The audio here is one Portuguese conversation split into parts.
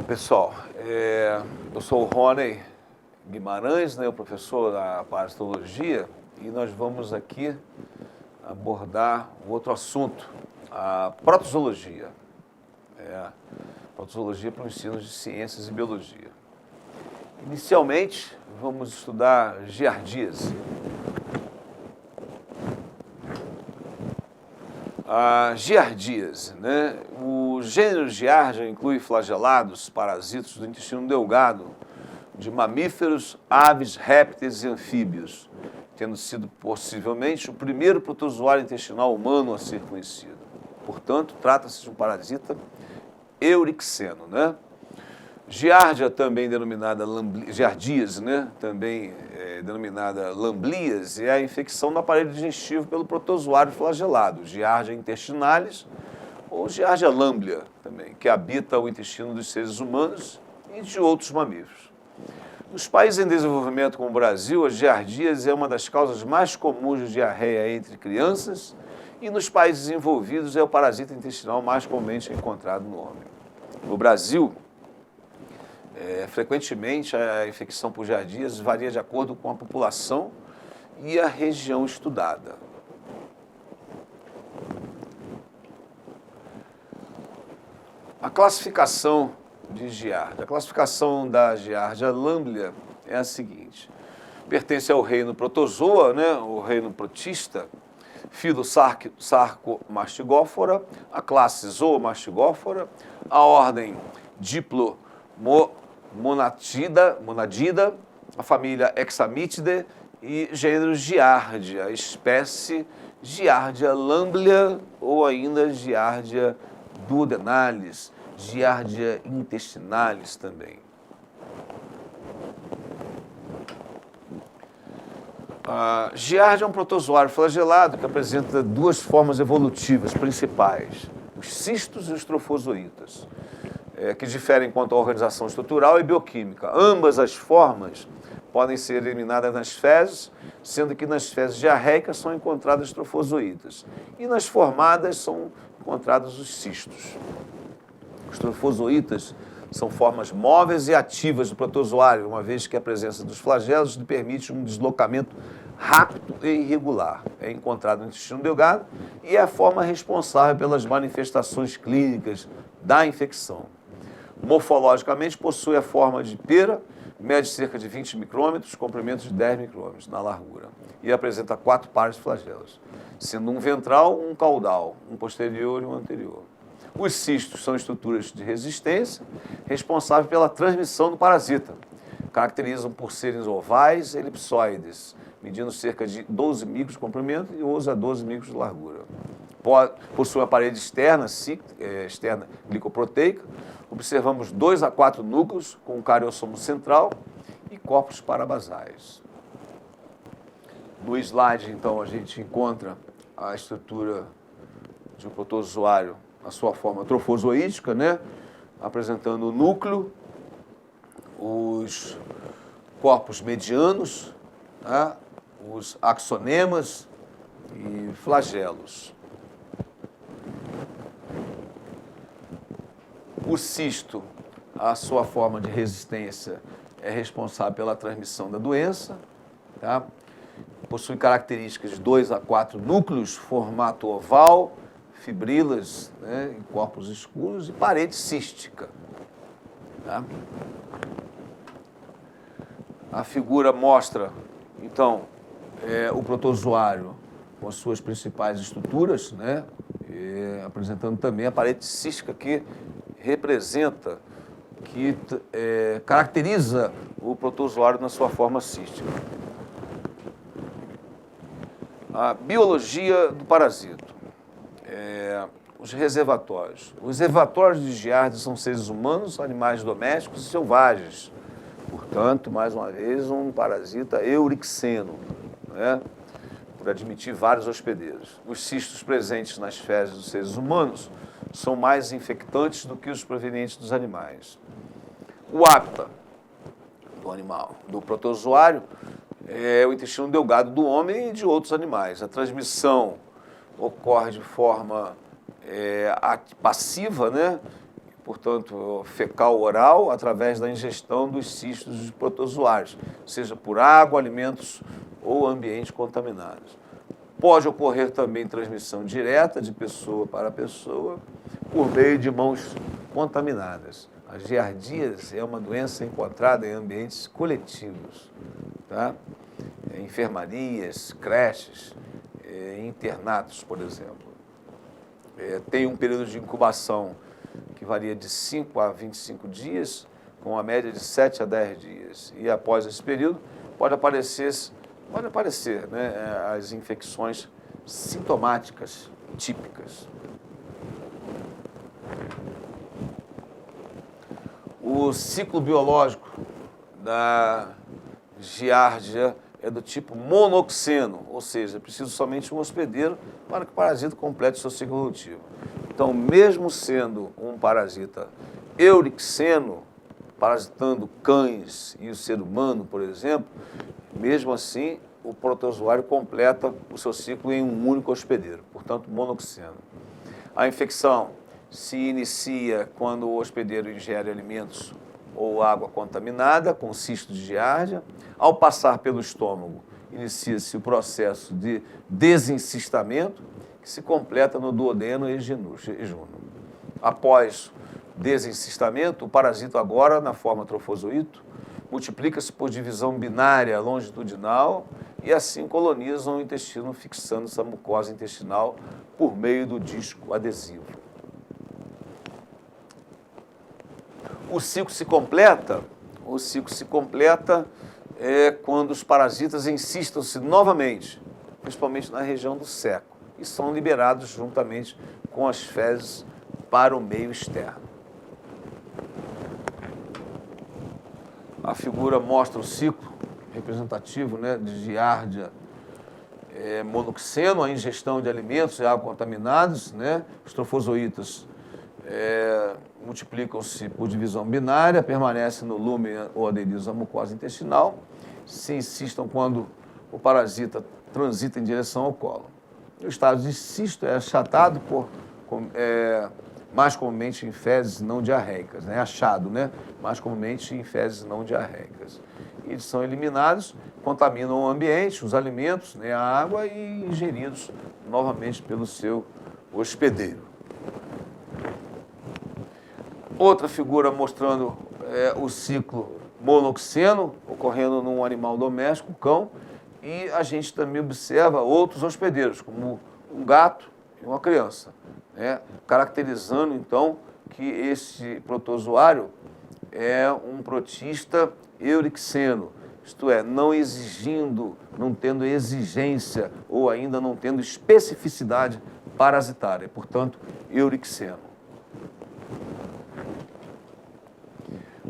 Pessoal, eu sou o Rony Guimarães, né, o professor da parasitologia, e nós vamos aqui abordar um outro assunto, a protozoologia. Protozoologia para o ensino de ciências e biologia. Inicialmente, vamos estudar giardíase. A giardíase, né? O gênero Giardia inclui flagelados, parasitas do intestino delgado, de mamíferos, aves, répteis e anfíbios, tendo sido possivelmente o primeiro protozoário intestinal humano a ser conhecido. Portanto, trata-se de um parasita eurixeno, né? Giardia, também denominada giardíase, né? Também denominada lamblíase, é a infecção do aparelho digestivo pelo protozoário flagelado, Giardia intestinalis ou Giardia lamblia, também, que habita o intestino dos seres humanos e de outros mamíferos. Nos países em desenvolvimento como o Brasil, a giardíase é uma das causas mais comuns de diarreia entre crianças e nos países desenvolvidos é o parasita intestinal mais comumente encontrado no homem. No Brasil, frequentemente, a infecção por giardíase varia de acordo com a população e a região estudada. A classificação de Giardia. A classificação da Giardia lamblia é a seguinte. Pertence ao reino Protozoa, né, o reino protista, filo Sarcomastigófora, a classe Zoomastigófora, a ordem Diplomonadida, a família Hexamitidae e gênero Giardia, espécie Giardia lamblia ou ainda Giardia duodenalis, Giardia intestinalis também. A Giardia é um protozoário flagelado que apresenta duas formas evolutivas principais, os cistos e os trofozoítas, que diferem quanto à organização estrutural e bioquímica. Ambas as formas podem ser eliminadas nas fezes, sendo que nas fezes diarreicas são encontradas trofozoítas e nas formadas são encontrados os cistos. Os trofozoítas são formas móveis e ativas do protozoário, uma vez que a presença dos flagelos lhe permite um deslocamento rápido e irregular. É encontrado no intestino delgado e é a forma responsável pelas manifestações clínicas da infecção. Morfologicamente, possui a forma de pera, mede cerca de 20 micrômetros, comprimento de 10 micrômetros na largura, e apresenta 4 pares de flagelos, sendo um ventral, um caudal, um posterior e um anterior. Os cistos são estruturas de resistência responsáveis pela transmissão do parasita. Caracterizam por serem ovais, elipsoides, medindo cerca de 12 micros de comprimento e 11 a 12 micros de largura. Possui uma parede externa glicoproteica. Observamos 2 a 4 núcleos com um cariossomo central e corpos parabasais. No slide, então, a gente encontra a estrutura de um protozoário na sua forma trofozoítica, né? Apresentando o núcleo, os corpos medianos, tá? Os axonemas e flagelos. O cisto, a sua forma de resistência, é responsável pela transmissão da doença, tá? Possui características de 2 a 4 núcleos, formato oval, fibrilas, né, em corpos escuros e parede cística. Tá? A figura mostra, então, o protozoário com as suas principais estruturas, né, apresentando também a parede cística que representa, que caracteriza o protozoário na sua forma cística. A biologia do parasito. Os reservatórios. Os reservatórios de Giardia são seres humanos, animais domésticos e selvagens. Portanto, mais uma vez, um parasita eurixeno, né? Por admitir vários hospedeiros. Os cistos presentes nas fezes dos seres humanos são mais infectantes do que os provenientes dos animais. O hábitat do animal, do protozoário, é o intestino delgado do homem e de outros animais. A transmissão ocorre de forma passiva, né, portanto, fecal-oral, através da ingestão dos cistos de protozoários, seja por água, alimentos ou ambientes contaminados. Pode ocorrer também transmissão direta de pessoa para pessoa por meio de mãos contaminadas. A giardíase é uma doença encontrada em ambientes coletivos, tá? Enfermarias, creches, internatos, por exemplo. Tem um período de incubação que varia de 5 a 25 dias, com uma média de 7 a 10 dias. E após esse período, pode aparecer, né, as infecções sintomáticas típicas. O ciclo biológico da giardia é do tipo monoxeno, ou seja, é preciso somente um hospedeiro para que o parasita complete seu ciclo evolutivo. Então, mesmo sendo um parasita eurixeno, parasitando cães e o ser humano, por exemplo, mesmo assim, o protozoário completa o seu ciclo em um único hospedeiro, portanto, monoxeno. A infecção se inicia quando o hospedeiro ingere alimentos ou água contaminada com cisto de giardia. Ao passar pelo estômago, inicia-se o processo de desencistamento, que se completa no duodeno e jejuno. Após desencistamento, o parasita agora, na forma trofozoito, multiplica-se por divisão binária longitudinal e assim colonizam o intestino, fixando essa mucosa intestinal por meio do disco adesivo. O ciclo se completa quando os parasitas insistam-se novamente, principalmente na região do seco, e são liberados juntamente com as fezes para o meio externo. A figura mostra o ciclo representativo, né, de giardia monoxeno, a ingestão de alimentos e água contaminados, né? Os trofozoítas multiplicam-se por divisão binária, permanecem no lúmen ou aderidos à mucosa intestinal, se insistam quando o parasita transita em direção ao colo. O estado de cisto é achatado mais comumente em fezes não diarreicas, né? Achado, né? Mais comumente em fezes não diarreicas. E eles são eliminados, contaminam o ambiente, os alimentos, né? A água e ingeridos novamente pelo seu hospedeiro. Outra figura mostrando o ciclo monoxeno ocorrendo num animal doméstico, o cão, e a gente também observa outros hospedeiros, como um gato e uma criança, né? Caracterizando, então, que esse protozoário é um protista eurixeno, isto é, não tendo exigência ou ainda não tendo especificidade parasitária, portanto, eurixeno.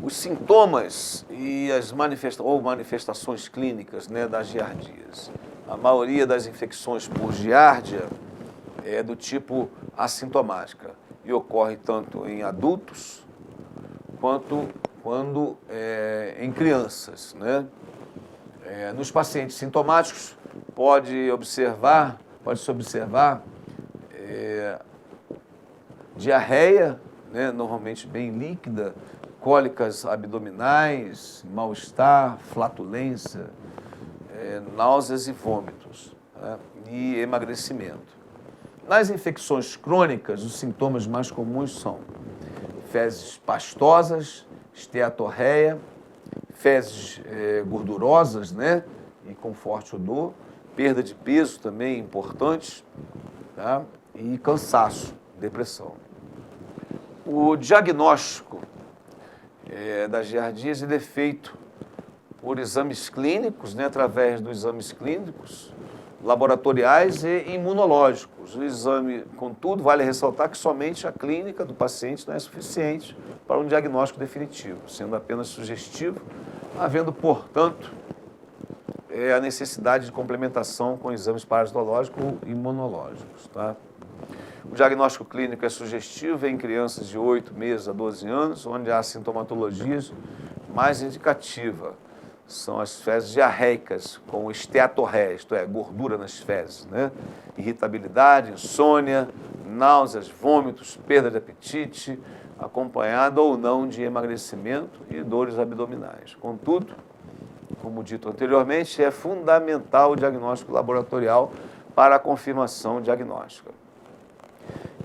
Os sintomas e as manifestações clínicas, né, da giardíase. A maioria das infecções por giardia é do tipo assintomática e ocorre tanto em adultos quanto em crianças, né? Nos pacientes sintomáticos pode-se observar diarreia, né, normalmente bem líquida, cólicas abdominais, mal-estar, flatulência, náuseas e vômitos, né, e emagrecimento. Nas infecções crônicas, os sintomas mais comuns são fezes pastosas, esteatorreia, fezes gordurosas, né, e com forte odor, perda de peso também importante, tá, e cansaço, depressão. O diagnóstico da giardíase é feito por exames clínicos, né, através dos exames clínicos, laboratoriais e imunológicos. O exame, contudo, vale ressaltar que somente a clínica do paciente não é suficiente para um diagnóstico definitivo, sendo apenas sugestivo, havendo, portanto, a necessidade de complementação com exames parasitológicos ou imunológicos, tá? O diagnóstico clínico é sugestivo em crianças de 8 meses a 12 anos, onde há sintomatologias mais indicativa. São as fezes diarreicas, com esteatorreia, isto é, gordura nas fezes, né? Irritabilidade, insônia, náuseas, vômitos, perda de apetite, acompanhada ou não de emagrecimento e dores abdominais. Contudo, como dito anteriormente, é fundamental o diagnóstico laboratorial para a confirmação diagnóstica.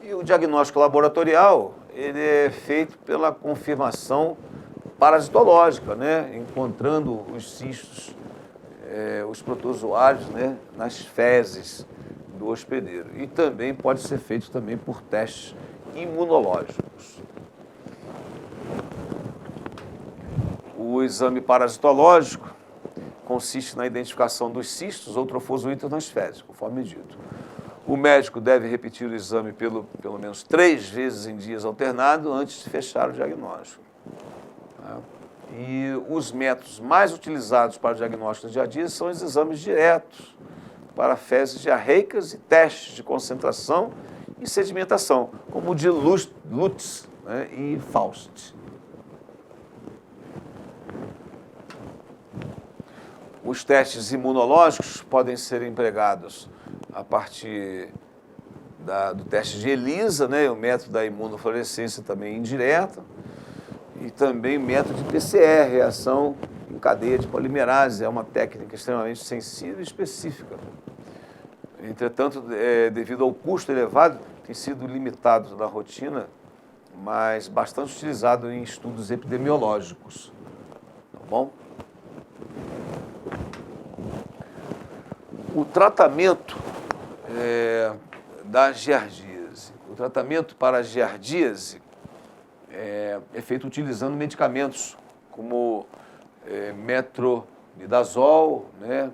E o diagnóstico laboratorial, ele é feito pela confirmação parasitológica, né? Encontrando os cistos, os protozoários, né? Nas fezes do hospedeiro. E também pode ser feito também por testes imunológicos. O exame parasitológico consiste na identificação dos cistos ou trofozoítas nas fezes, conforme dito. O médico deve repetir o exame pelo menos 3 vezes em dias alternados antes de fechar o diagnóstico. E os métodos mais utilizados para o diagnóstico do dia a dia são os exames diretos para fezes diarreicas e testes de concentração e sedimentação, como o de Lutz, né, e Faust. Os testes imunológicos podem ser empregados a partir do teste de ELISA, né, o método da imunofluorescência também indireta, e também método de PCR, reação em cadeia de polimerase, é uma técnica extremamente sensível e específica. Entretanto, devido ao custo elevado, tem sido limitado na rotina, mas bastante utilizado em estudos epidemiológicos. Tá bom? O tratamento da giardíase. O tratamento para a giardíase é feito utilizando medicamentos como metronidazol, né,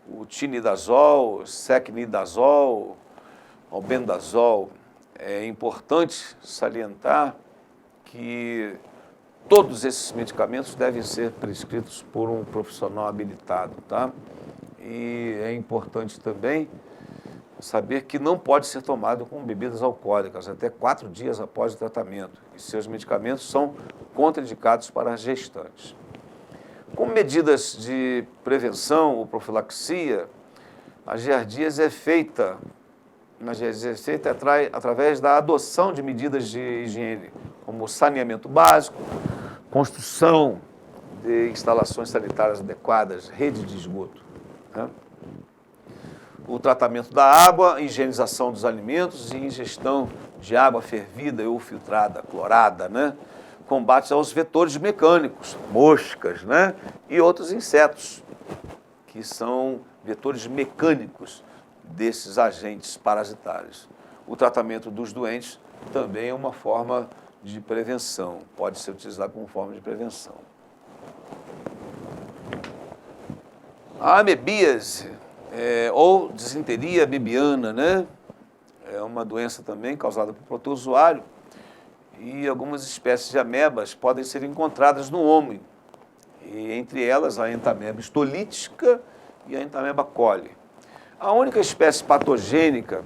o tinidazol, secnidazol, albendazol. É importante salientar que todos esses medicamentos devem ser prescritos por um profissional habilitado, tá? E é importante também saber que não pode ser tomado com bebidas alcoólicas até 4 dias após o tratamento. E seus medicamentos são contraindicados para as gestantes. Como medidas de prevenção ou profilaxia, a giardíase é feita através da adoção de medidas de higiene, como saneamento básico, construção de instalações sanitárias adequadas, rede de esgoto. O tratamento da água, higienização dos alimentos e ingestão de água fervida ou filtrada, clorada, né? Combate aos vetores mecânicos, moscas, né? E outros insetos, que são vetores mecânicos desses agentes parasitários. O tratamento dos doentes também é uma forma de prevenção, pode ser utilizado como forma de prevenção. A amebíase, ou disenteria amebiana, né? É uma doença também causada por protozoário e algumas espécies de amebas podem ser encontradas no homem, e entre elas a entameba histolítica e a entameba coli. A única espécie patogênica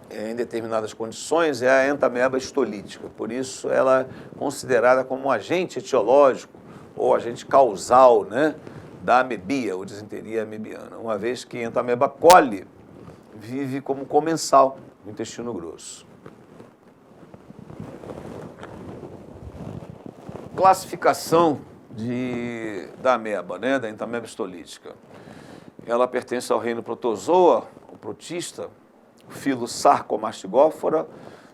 em determinadas condições é a entameba histolítica, por isso ela é considerada como um agente etiológico ou agente causal, né, da amebia, ou disenteria amebiana, uma vez que a entameba coli vive como comensal no intestino grosso. Classificação da ameba, né, da entameba histolítica. Ela pertence ao reino protozoa, o protista, filo Sarcomastigófora,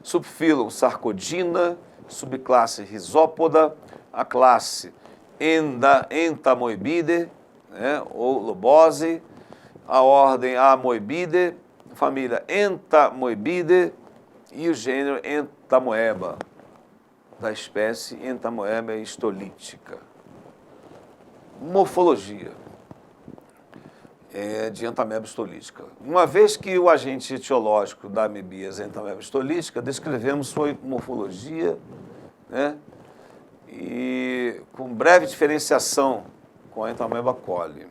subfilo Sarcodina, subclasse Rhizópoda, a classe Entamoebidae, né, ou Lobose, a ordem Amoebidae, família Entamoebidae e o gênero Entamoeba, da espécie Entamoeba histolítica. Morfologia de entameba histolítica. Uma vez que o agente etiológico da amebíase é a entameba histolítica, descrevemos sua morfologia, né, e com breve diferenciação com a entameba coli,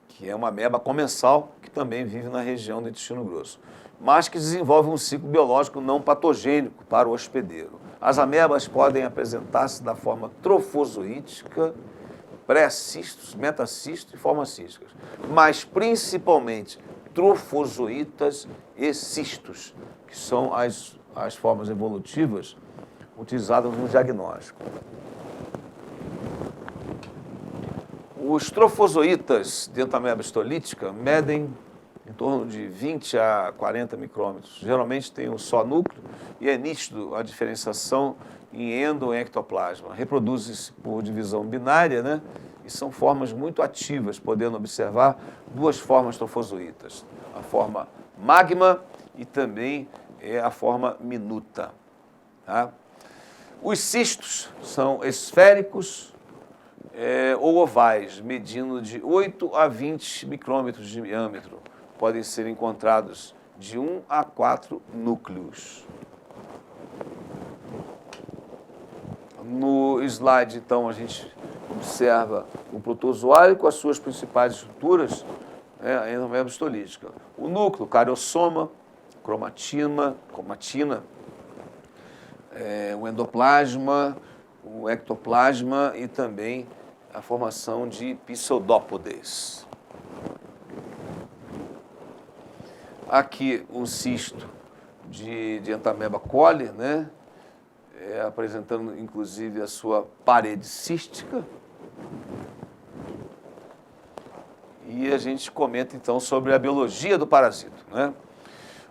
que é uma ameba comensal que também vive na região do intestino grosso, mas que desenvolve um ciclo biológico não patogênico para o hospedeiro. As amebas podem apresentar-se da forma trofozoítica, pré-cistos, metacistos e formas císticas, mas principalmente trofozoítas e cistos, que são as formas evolutivas utilizadas no diagnóstico. Os trofozoítas de Entamoeba histolítica medem em torno de 20 a 40 micrômetros. Geralmente tem um só núcleo e é nítido a diferenciação em endo e ectoplasma. Reproduzem-se por divisão binária, né? E são formas muito ativas, podendo observar duas formas trofozoítas. A forma magma e também a forma minuta. Tá? Os cistos são esféricos ou ovais, medindo de 8 a 20 micrômetros de diâmetro. Podem ser encontrados de 1 a 4 núcleos. No slide, então, a gente observa o protozoário com as suas principais estruturas, a Entamoeba histolítica. O núcleo, cariosoma, cromatina, o endoplasma, o ectoplasma e também a formação de pseudópodes. Aqui um cisto de Entamoeba coli, né? Apresentando inclusive a sua parede cística. E a gente comenta então sobre a biologia do parasito, né?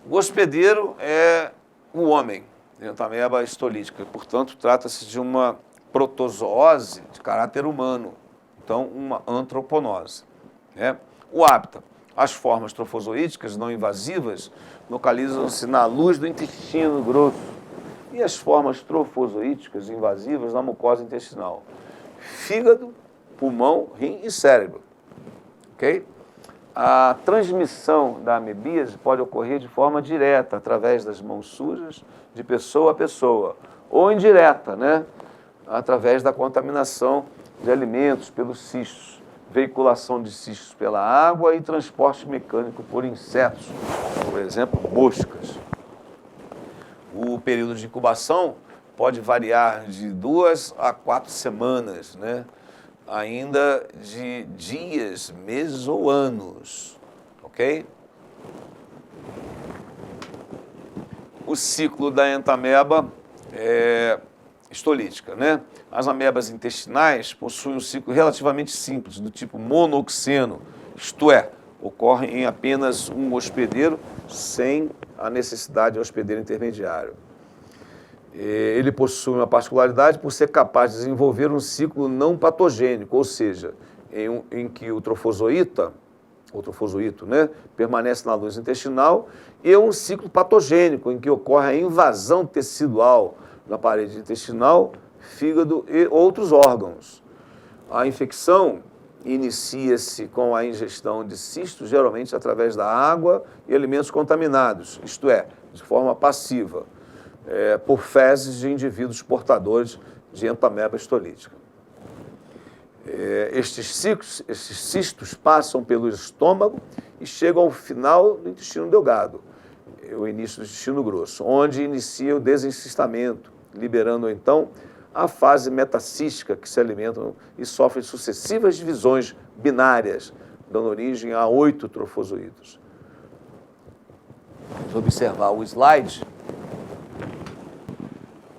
O hospedeiro é o homem, Entamoeba histolítica, portanto trata-se de uma protozoose de caráter humano, então uma antroponose, né? O hábitat. As formas trofozoíticas não invasivas localizam-se na luz do intestino grosso e as formas trofozoíticas invasivas na mucosa intestinal, fígado, pulmão, rim e cérebro. Okay? A transmissão da amebíase pode ocorrer de forma direta, através das mãos sujas, de pessoa a pessoa, ou indireta, né? Através da contaminação de alimentos pelos cistos, veiculação de cistos pela água e transporte mecânico por insetos, por exemplo, moscas. O período de incubação pode variar de 2 a 4 semanas, né? Ainda de dias, meses ou anos, ok? O ciclo da Entamoeba histolítica, né? As amebas intestinais possuem um ciclo relativamente simples, do tipo monoxeno, isto é, ocorre em apenas um hospedeiro, sem a necessidade de hospedeiro intermediário. Ele possui uma particularidade por ser capaz de desenvolver um ciclo não patogênico, ou seja, em que o trofozoíta, né, permanece na luz intestinal, e um ciclo patogênico, em que ocorre a invasão tecidual na parede intestinal, fígado e outros órgãos. A infecção inicia-se com a ingestão de cistos, geralmente através da água e alimentos contaminados, isto é, de forma passiva, por fezes de indivíduos portadores de Entamoeba histolítica. Estes cistos passam pelo estômago e chegam ao final do intestino delgado, o início do intestino grosso, onde inicia o desencistamento, liberando então a fase metacística, que se alimentam e sofrem sucessivas divisões binárias, dando origem a 8 trofozoítos. Vamos observar o slide.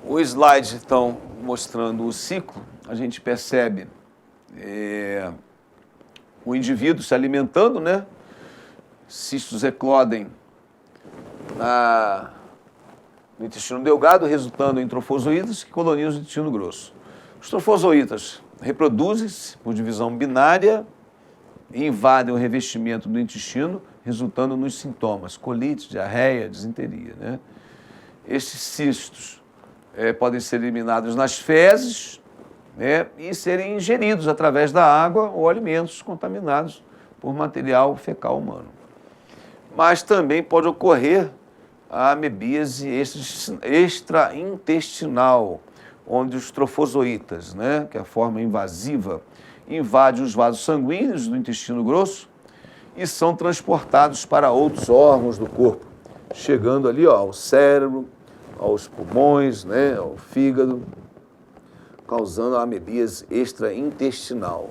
O slide, então, mostrando o ciclo, a gente percebe o indivíduo se alimentando, né? Cistos eclodem no intestino delgado, resultando em trofozoítas que colonizam o intestino grosso. Os trofozoítas reproduzem-se por divisão binária e invadem o revestimento do intestino, resultando nos sintomas colite, diarreia, disenteria, né? Estes cistos podem ser eliminados nas fezes, né, e serem ingeridos através da água ou alimentos contaminados por material fecal humano. Mas também pode ocorrer a amebíase extraintestinal, onde os trofozoítas, né, que é a forma invasiva, invadem os vasos sanguíneos do intestino grosso e são transportados para outros órgãos do corpo, chegando ali ao cérebro, aos pulmões, né, ao fígado, causando a amebíase extraintestinal.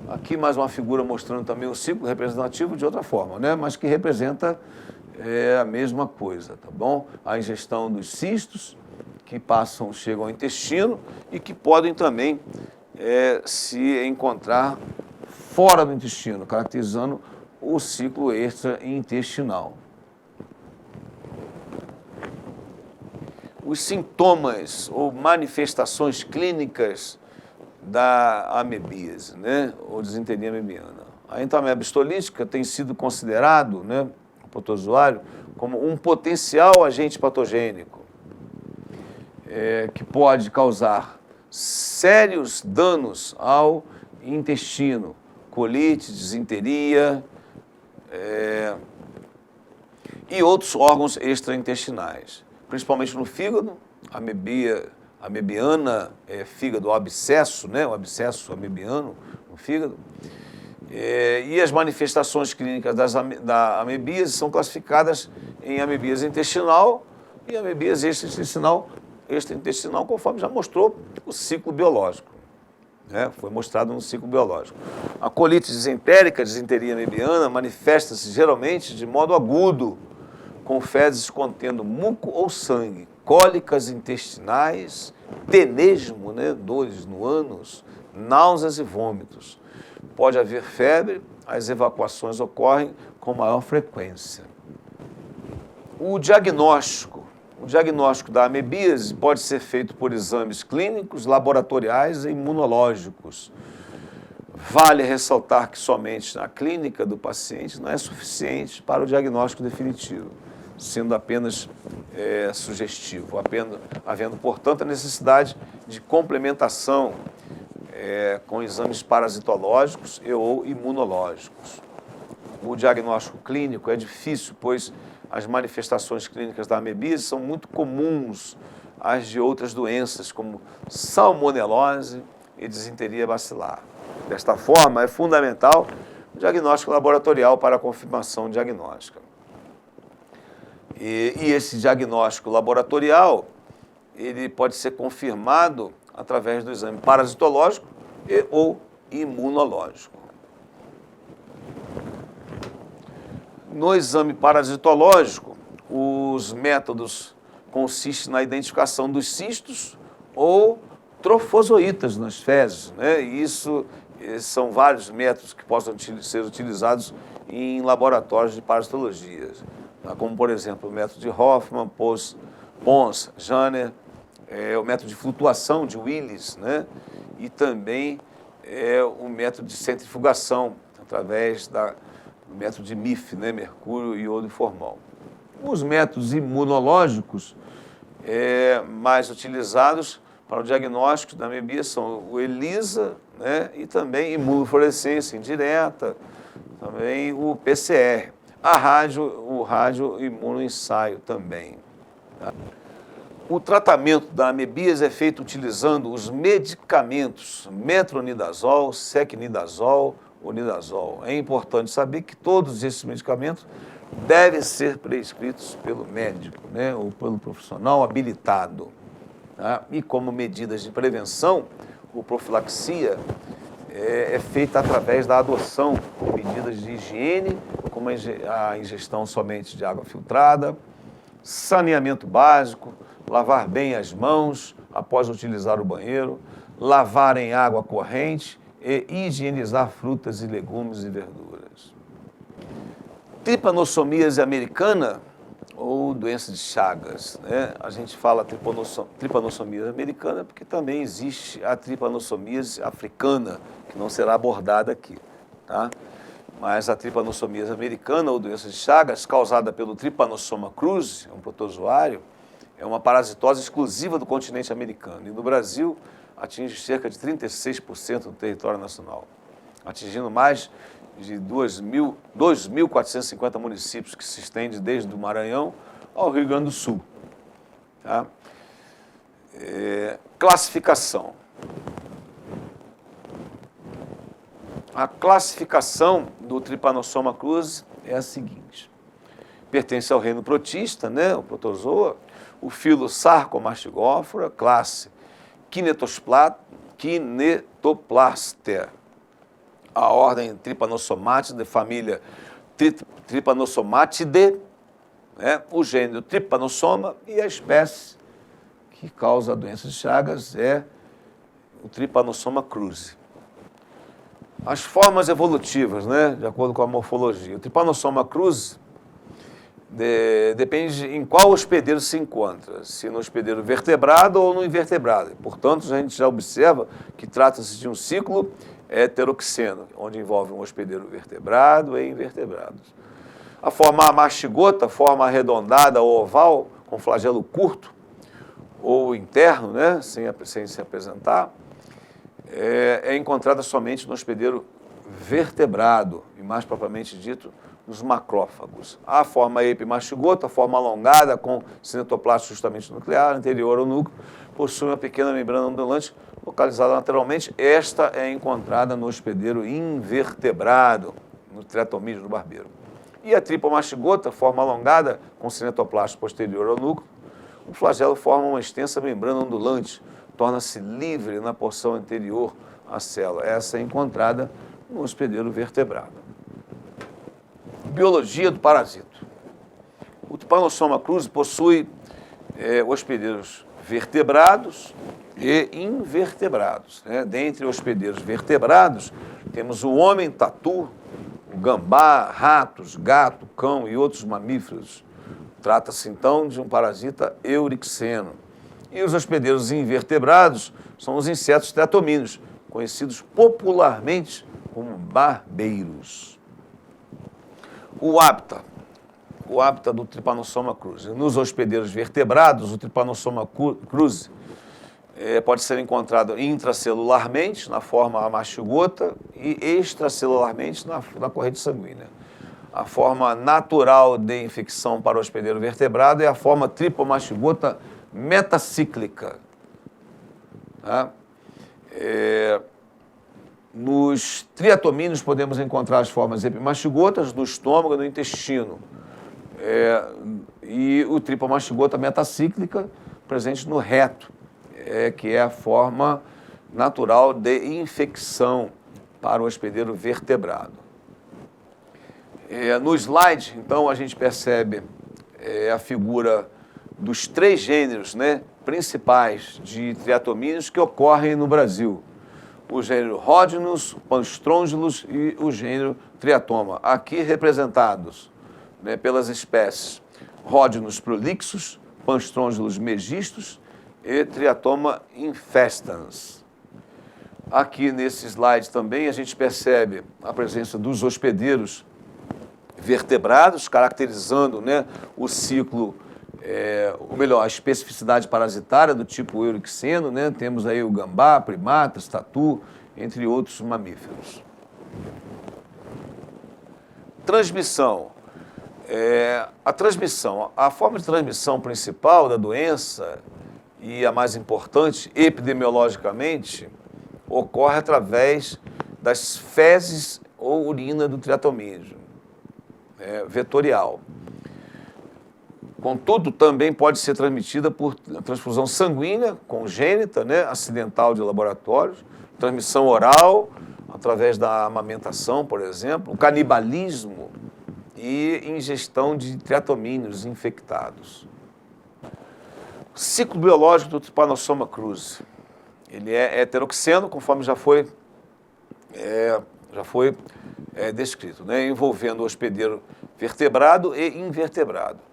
Aqui mais uma figura mostrando também o ciclo representativo de outra forma, né, mas que representa é a mesma coisa, tá bom? A ingestão dos cistos que chegam ao intestino e que podem também se encontrar fora do intestino, caracterizando o ciclo extraintestinal. Os sintomas ou manifestações clínicas da amebíase, né, ou disenteria amebiana. A entameba histolítica tem sido considerado, né, o protozoário, como um potencial agente patogênico que pode causar sérios danos ao intestino, colite, disenteria e outros órgãos extraintestinais, principalmente no fígado, amebiana, fígado, o abscesso, né, o abscesso amebiano no fígado. E as manifestações clínicas da amebíase são classificadas em amebíase intestinal e amebíase extraintestinal, conforme já mostrou o ciclo biológico. Foi mostrado no ciclo biológico. A colite disentérica, disenteria amebiana, manifesta-se geralmente de modo agudo, com fezes contendo muco ou sangue, cólicas intestinais, tenesmo, né, dores no ânus, náuseas e vômitos. Pode haver febre, as evacuações ocorrem com maior frequência. O diagnóstico da amebíase pode ser feito por exames clínicos, laboratoriais e imunológicos. Vale ressaltar que somente a clínica do paciente não é suficiente para o diagnóstico definitivo, sendo apenas sugestivo, havendo, portanto, a necessidade de complementação com exames parasitológicos ou imunológicos. O diagnóstico clínico é difícil, pois as manifestações clínicas da amebíase são muito comuns às de outras doenças, como salmonelose e disenteria bacilar. Desta forma, é fundamental o diagnóstico laboratorial para a confirmação diagnóstica. E esse diagnóstico laboratorial, ele pode ser confirmado através do exame parasitológico ou imunológico. No exame parasitológico, os métodos consistem na identificação dos cistos ou trofozoítas nas fezes, né? E isso são vários métodos que possam ser utilizados em laboratórios de parasitologia, como, por exemplo, o método de Hoffman, Pons, Janner, o método de flutuação de Willis, né? E também o método de centrifugação, através do método de MIF, né? Mercúrio, iodo e formol. Os métodos imunológicos mais utilizados para o diagnóstico da amebíase são o ELISA, né? E também imunofluorescência indireta, também o PCR. O radioimunoensaio também. Tá? O tratamento da amebíase é feito utilizando os medicamentos metronidazol, secnidazol, onidazol. É importante saber que todos esses medicamentos devem ser prescritos pelo médico, né, ou pelo profissional habilitado. Tá? E como medidas de prevenção ou profilaxia, é feita através da adoção com medidas de higiene, como a ingestão somente de água filtrada, saneamento básico, lavar bem as mãos após utilizar o banheiro, lavar em água corrente e higienizar frutas e legumes e verduras. Tripanossomíase americana ou doença de Chagas, né? A gente fala tripanossomíase americana porque também existe a tripanossomíase africana, que não será abordada aqui, tá? Mas a tripanossomíase americana ou doença de Chagas, causada pelo Trypanosoma cruzi, um protozoário, é uma parasitose exclusiva do continente americano. E no Brasil, atinge cerca de 36% do território nacional, atingindo mais de 2.450 municípios, que se estende desde o Maranhão ao Rio Grande do Sul. Tá? Classificação. A classificação do Trypanosoma cruzi é a seguinte. Pertence ao reino protista, né, o protozoa, o filo Sarcomastigófora, classe Kinetoplaster, a ordem Trypanosomatidae, família Trypanosomatidae, né, o gênero Trypanosoma, e a espécie que causa a doença de Chagas é o Trypanosoma cruzi. As formas evolutivas, né, de acordo com a morfologia. O Trypanosoma cruzi depende em qual hospedeiro se encontra, se no hospedeiro vertebrado ou no invertebrado. Portanto, a gente já observa que trata-se de um ciclo heteroxeno, onde envolve um hospedeiro vertebrado e invertebrados. A forma mastigota, forma arredondada ou oval, com flagelo curto ou interno, né, sem se apresentar, é encontrada somente no hospedeiro vertebrado, e mais propriamente dito, nos macrófagos. A forma epimastigota, forma alongada, com cinetoplasto justamente nuclear, anterior ao núcleo, possui uma pequena membrana ondulante localizada lateralmente. Esta é encontrada no hospedeiro invertebrado, no Triatomídeo do barbeiro. E a tripomastigota, forma alongada, com cinetoplasto posterior ao núcleo, o flagelo forma uma extensa membrana ondulante, torna-se livre na porção anterior à célula. Essa é encontrada no hospedeiro vertebrado. Biologia do parasito. O Trypanosoma cruzi possui hospedeiros vertebrados e invertebrados, né? Dentre hospedeiros vertebrados, temos o homem tatu, o gambá, ratos, gato, cão e outros mamíferos. Trata-se, então, de um parasita eurixeno. E os hospedeiros invertebrados são os insetos triatomíneos, conhecidos popularmente como barbeiros. O hábitat do Trypanosoma cruzi. Nos hospedeiros vertebrados, o Trypanosoma cruzi pode ser encontrado intracelularmente, na forma amastigota, e extracelularmente na corrente sanguínea. A forma natural de infecção para o hospedeiro vertebrado é a forma tripomastigota metacíclica. Tá? Nos triatomíneos podemos encontrar as formas epimastigotas no estômago e no intestino. E o tripomastigota metacíclica presente no reto, que é a forma natural de infecção para o hospedeiro vertebrado. No slide, então, a gente percebe a figura dos 3 gêneros, né, principais de triatomíneos que ocorrem no Brasil. O gênero Rhodinus, Panstrongylus e o gênero Triatoma, aqui representados, né, pelas espécies Rhodinus prolixus, Panstrongylus megistus e Triatoma infestans. Aqui nesse slide também a gente percebe a presença dos hospedeiros vertebrados, caracterizando, né, o ciclo, a especificidade parasitária do tipo eurixeno, né? Temos aí o gambá, primatas, tatu, entre outros mamíferos. Transmissão. A forma de transmissão principal da doença, e a mais importante epidemiologicamente, ocorre através das fezes ou urina do triatomídeo, vetorial. Contudo, também pode ser transmitida por transfusão sanguínea, congênita, né, acidental de laboratórios, transmissão oral, através da amamentação, por exemplo, o canibalismo e ingestão de triatomíneos infectados. O ciclo biológico do Trypanosoma cruzi. Ele é heteroxeno, conforme já foi descrito, né, envolvendo o hospedeiro vertebrado e invertebrado.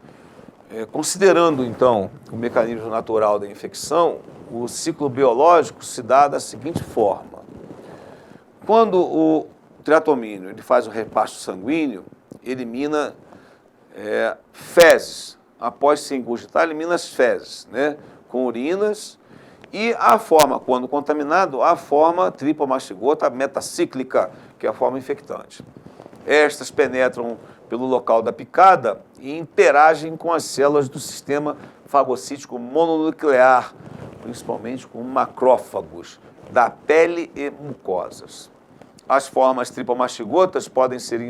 Considerando, então, o mecanismo natural da infecção, o ciclo biológico se dá da seguinte forma. Quando o triatomínio ele faz o repasto sanguíneo, elimina fezes. Após se ingurgitar, elimina as fezes, né, com urinas. E a forma, quando contaminado, a forma tripomastigota metacíclica, que é a forma infectante. Estas penetram pelo local da picada e interagem com as células do sistema fagocítico mononuclear, principalmente com macrófagos da pele e mucosas. As formas tripomastigotas podem ser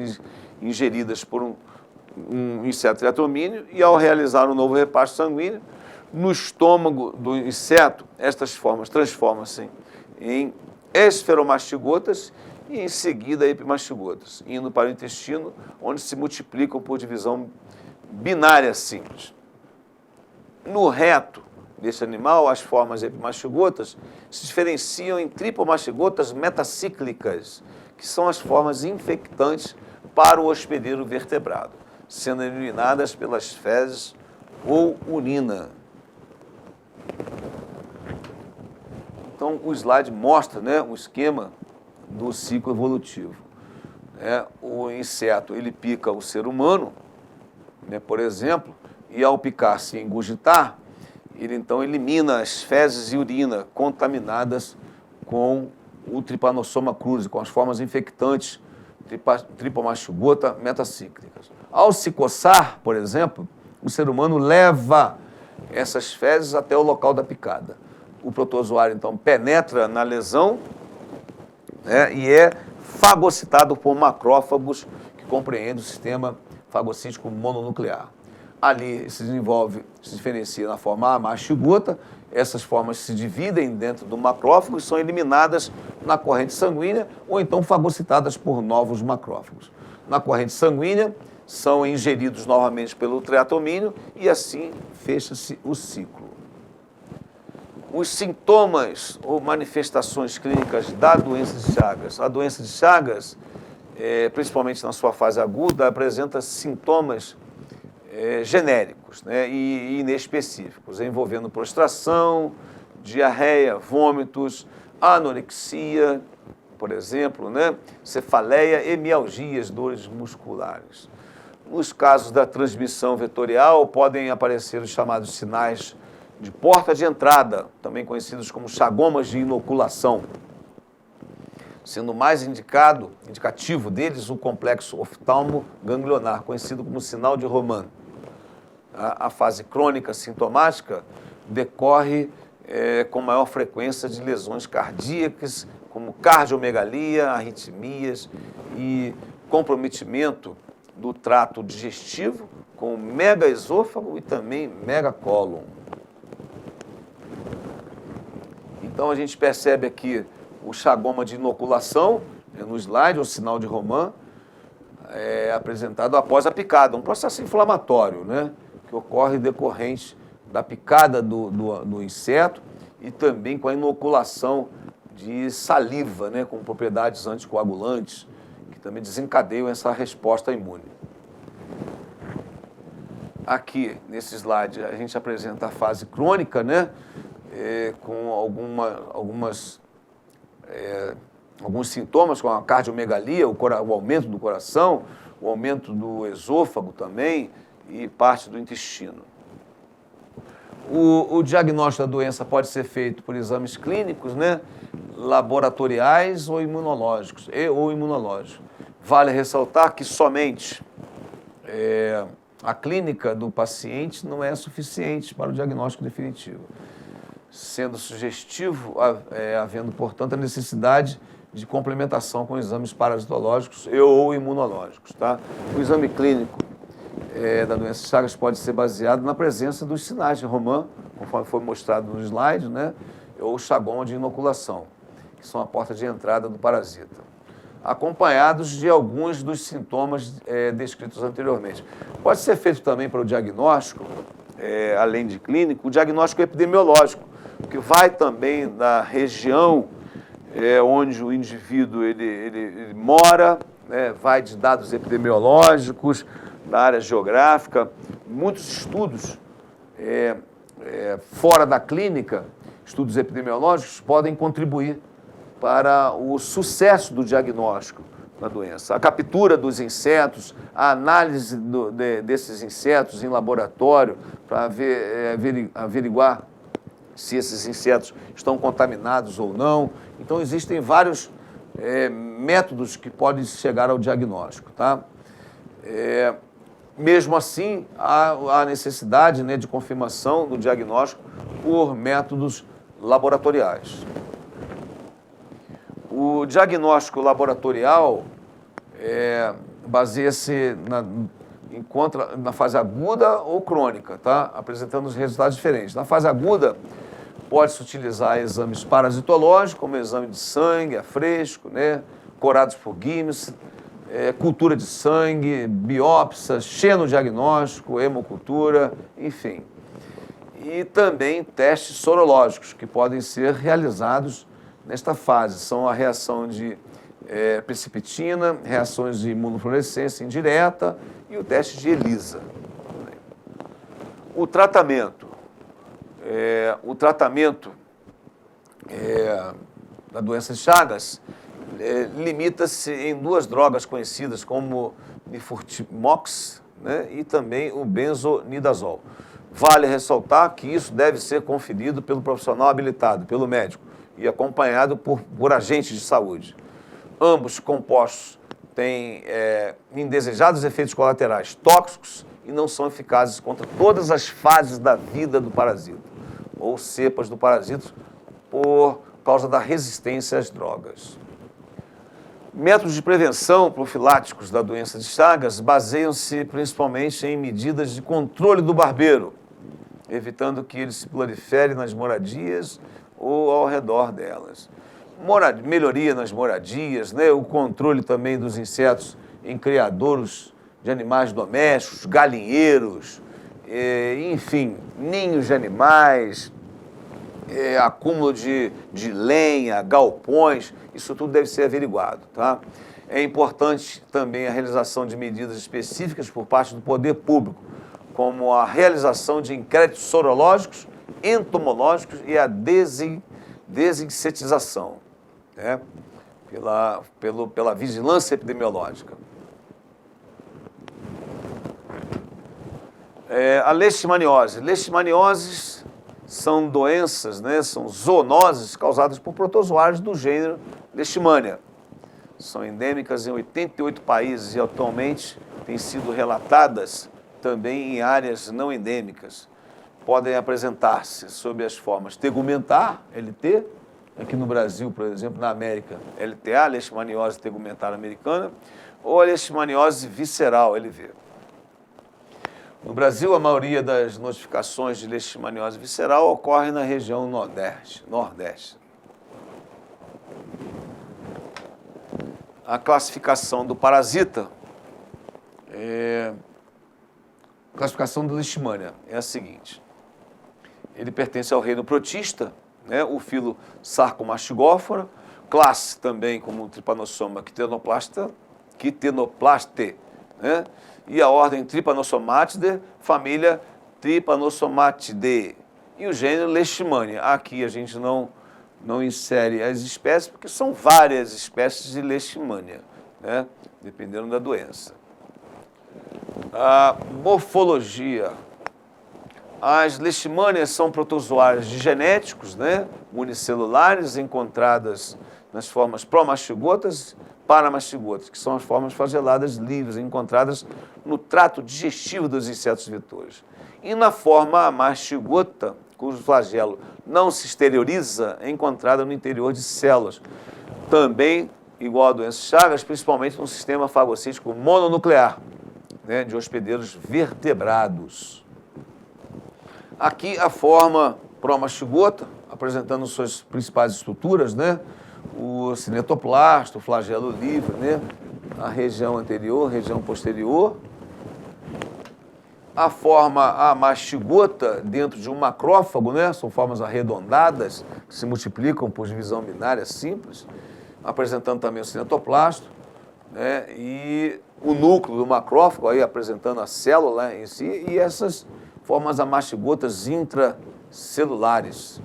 ingeridas por um inseto triatomíneo e, ao realizar um novo repasto sanguíneo, no estômago do inseto, estas formas transformam-se em esferomastigotas e, em seguida, epimastigotas, indo para o intestino, onde se multiplicam por divisão binária simples. No reto desse animal, as formas epimastigotas se diferenciam em tripomastigotas metacíclicas, que são as formas infectantes para o hospedeiro vertebrado, sendo eliminadas pelas fezes ou urina. Então, o slide mostra, né, o esquema do ciclo evolutivo. O inseto, ele pica o ser humano, né, por exemplo, e ao picar-se e engurgitar, ele então elimina as fezes e urina contaminadas com o Trypanosoma cruzi, com as formas infectantes tripomastigota metacíclicas. Ao se coçar, por exemplo, o ser humano leva essas fezes até o local da picada. O protozoário, então, penetra na lesão, né, e é fagocitado por macrófagos que compreendem o sistema fagocítico mononuclear. Ali se desenvolve, se diferencia na forma amastigota, essas formas se dividem dentro do macrófago e são eliminadas na corrente sanguínea ou então fagocitadas por novos macrófagos. Na corrente sanguínea, são ingeridos novamente pelo treatomínio e assim fecha-se o ciclo. Os sintomas ou manifestações clínicas da doença de Chagas. A doença de Chagas, principalmente na sua fase aguda, apresenta sintomas genéricos, né, e inespecíficos, envolvendo prostração, diarreia, vômitos, anorexia, por exemplo, né, cefaleia e mialgias, dores musculares. Nos casos da transmissão vetorial, podem aparecer os chamados sinais de porta de entrada, também conhecidos como chagomas de inoculação, sendo mais indicativo deles o complexo oftalmo-ganglionar, conhecido como sinal de Roman. A fase crônica sintomática decorre com maior frequência de lesões cardíacas, como cardiomegalia, arritmias e comprometimento do trato digestivo, com megaesôfago e também megacólon. Então a gente percebe aqui o chagoma de inoculação, no slide, o sinal de Roman, apresentado após a picada, um processo inflamatório, né, que ocorre decorrente da picada do inseto e também com a inoculação de saliva, né, com propriedades anticoagulantes, que também desencadeiam essa resposta imune. Aqui, nesse slide, a gente apresenta a fase crônica, né, com alguns sintomas, como a cardiomegalia, o aumento do coração, o aumento do esôfago também e parte do intestino. O diagnóstico da doença pode ser feito por exames clínicos, né, laboratoriais ou imunológicos. Vale ressaltar que somente a clínica do paciente não é suficiente para o diagnóstico definitivo, sendo sugestivo, havendo, portanto, a necessidade de complementação com exames parasitológicos ou imunológicos. Tá? O exame clínico da doença de Chagas pode ser baseado na presença dos sinais de Roman, conforme foi mostrado no slide, né? Ou chagoma de inoculação, que são a porta de entrada do parasita, acompanhados de alguns dos sintomas descritos anteriormente. Pode ser feito também para o diagnóstico, além de clínico, o diagnóstico epidemiológico, que vai também da região onde o indivíduo ele mora, né, vai de dados epidemiológicos, da área geográfica. Muitos estudos fora da clínica, estudos epidemiológicos, podem contribuir para o sucesso do diagnóstico da doença. A captura dos insetos, a análise desses insetos em laboratório para averiguar se esses insetos estão contaminados ou não. Então, existem vários métodos que podem chegar ao diagnóstico. Tá? Mesmo assim, há necessidade, né, de confirmação do diagnóstico por métodos laboratoriais. O diagnóstico laboratorial baseia-se na fase aguda ou crônica, tá? Apresentando os resultados diferentes. Na fase aguda, pode-se utilizar exames parasitológicos, como exame de sangue, a fresco, né? Corados por Gibbs, cultura de sangue, biópsia, xenodiagnóstico, hemocultura, enfim. E também testes sorológicos, que podem ser realizados nesta fase. São a reação de precipitina, reações de imunofluorescência indireta e o teste de ELISA. O tratamento. Da doença de Chagas limita-se em duas drogas conhecidas como nifurtimox, né, e também o benzonidazol. Vale ressaltar que isso deve ser conferido pelo profissional habilitado, pelo médico, e acompanhado por agentes de saúde. Ambos compostos têm indesejados efeitos colaterais tóxicos e não são eficazes contra todas as fases da vida do parasita, ou cepas do parasito, por causa da resistência às drogas. Métodos de prevenção profiláticos da doença de Chagas baseiam-se principalmente em medidas de controle do barbeiro, evitando que ele se prolifere nas moradias ou ao redor delas. Melhoria nas moradias, né? O controle também dos insetos em criadouros de animais domésticos, galinheiros, enfim, ninhos de animais, acúmulo de lenha, galpões, isso tudo deve ser averiguado, tá? É importante também a realização de medidas específicas por parte do poder público, como a realização de inquéritos sorológicos, entomológicos e a desinsetização, né? Pela vigilância epidemiológica. A leishmaniose. Leishmanioses são doenças, né, são zoonoses causadas por protozoários do gênero Leishmania. São endêmicas em 88 países e atualmente têm sido relatadas também em áreas não endêmicas. Podem apresentar-se sob as formas tegumentar, LT, aqui no Brasil, por exemplo, na América, LTA, Leishmaniose tegumentar americana, ou a Leishmaniose visceral, LV. No Brasil, a maioria das notificações de leishmaniose visceral ocorre na região nordeste. A classificação do parasita, classificação da leishmania é a seguinte. Ele pertence ao reino protista, né, o filo Sarcomastigófora, classe também como Trypanosoma quitenoplaste, né? E a ordem Trypanosomatidae, família Trypanosomatidae. E o gênero Leishmania. Aqui a gente não insere as espécies, porque são várias espécies de Leishmania, né? Dependendo da doença. A morfologia. As leishmanias são protozoários digenéticos, né? Unicelulares, encontradas nas formas promastigotas, paramastigotas, que são as formas flageladas livres, encontradas no trato digestivo dos insetos vetores. E na forma mastigota, cujo flagelo não se exterioriza, é encontrada no interior de células. Também, igual a doença de Chagas, principalmente no sistema fagocítico mononuclear, né, de hospedeiros vertebrados. Aqui a forma promastigota, apresentando suas principais estruturas, né? O cinetoplasto, o flagelo livre, né? A região anterior, região posterior. A forma amastigota dentro de um macrófago, né? São formas arredondadas que se multiplicam por divisão binária simples, apresentando também o cinetoplasto, né? E o núcleo do macrófago aí apresentando a célula em si e essas formas amastigotas intracelulares.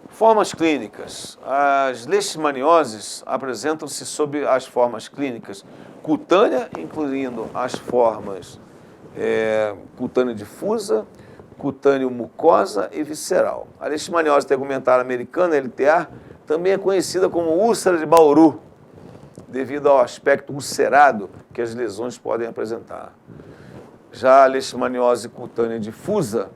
Formas clínicas. As leishmanioses apresentam-se sob as formas clínicas cutânea, incluindo as formas cutânea difusa, cutâneo mucosa e visceral. A leishmaniose tegumentar americana, LTA, também é conhecida como úlcera de Bauru, devido ao aspecto ulcerado que as lesões podem apresentar. Já a leishmaniose cutânea difusa,